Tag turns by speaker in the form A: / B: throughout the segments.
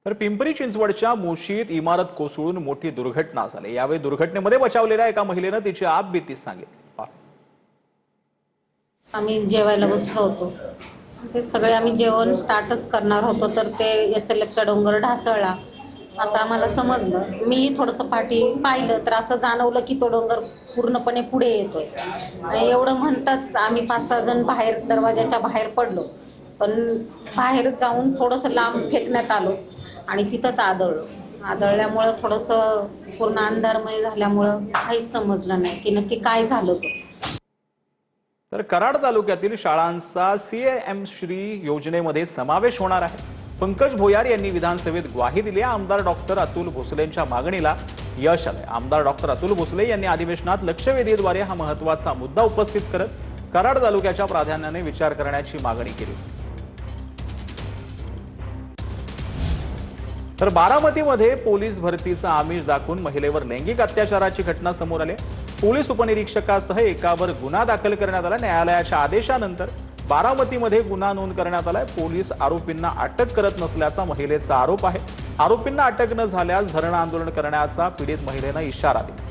A: तर पिंपरी चिंचवडच्या मुशीत इमारत कोसळून मोठी दुर्घटना झाली। यावेळी दुर्घटनेमध्ये बचावलेल्या एका महिलेनं तिची आपबीती सांगितली।
B: आम्ही जेवायला बसलो होतो। ते सगळे आम्ही जेवण स्टार्टच करणार होतो तर ते एसएलएफचा डोंगर ढासळला असं आम्हाला समजलं। मी थोडंसं पाठी पाहिलं तर असं जाणवलं की तो डोंगर पूर्णपणे पुढे येतोय आणि एवढं म्हणताच आम्ही 5-6 जण बाहेर दरवाजाच्या बाहेर पडलो। पण बाहेर जाऊन थोडंसं लांब फेकण्यात आलो आणि तिथंच आदळल्यामुळं थोडंसं पूर्ण अंधारमय झाल्यामुळं काहीच समजलं नाही की नक्की काय झालं होतं।
A: तर कराड तालुक्यातील शाळांचा सीएम श्री योजनेमध्ये समावेश होणार आहे। पंकज भोयार यांनी विधानसभेत ग्वाही दिली। आमदार डॉक्टर अतुल भोसलेंच्या मागणीला यश आले। आमदार डॉक्टर अतुल भोसले यांनी अधिवेशनात लक्षवेधीद्वारे हा महत्त्वाचा मुद्दा उपस्थित करत कराड तालुक्याच्या प्राधान्याने विचार करण्याची मागणी केली। तर बारामतीमध्ये पोलीस भरतीचा आमिष दाखवून महिलेवर लैंगिक अत्याचाराची घटना समोर आली। पोलीस उपनिरीक्षकासह एकावर गुन्हा दाखल करण्यात आला। न्यायालयाच्या आदेशानंतर बारामतीमध्ये गुन्हा नोंद करण्यात आलाय। पोलीस आरोपींना अटक करत नसल्याचा महिलेचा आरोप आहे। आरोपींना अटक न झाल्यास धरण आंदोलन करण्याचा पीडित महिलेनं इशारा दिला।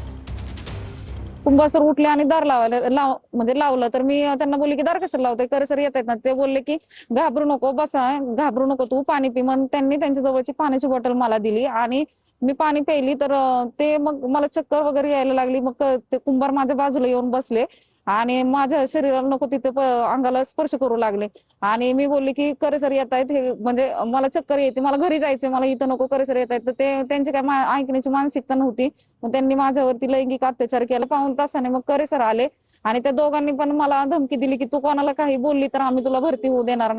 C: कुंभासर उठले आणि दार लावलं तर मी त्यांना बोलले की दार कशाला लावतोय, करे सर येत आहेत ना। ते बोलले की घाबरू नको, बसा, घाबरू नको, तू पाणी पी। मग त्यांनी त्यांच्या जवळची पाण्याची बॉटल मला दिली आणि मी पाणी प्यायली तर ते मग मला चक्कर वगैरे यायला लागली। मग ते कुंभार माझ्या बाजूला येऊन बसले आणि माझ्या शरीराला नको तिथे अंगाला स्पर्श करू लागले आणि मी बोलले की करे सर येत आहेत, हे म्हणजे मला चक्कर येते, मला घरी जायचे, मला इथं नको, करे सर येत आहेत। तर ते त्यांची काय ऐकण्याची मानसिकता नव्हती। मग त्यांनी माझ्यावरती लैंगिक अत्याचार केला। पाऊण तासाने मग करे सर आले आणि त्या दोघांनी पण मला धमकी दिली की तू कोणाला काही बोलली तर आम्ही तुला भरती होऊ देणार नाही।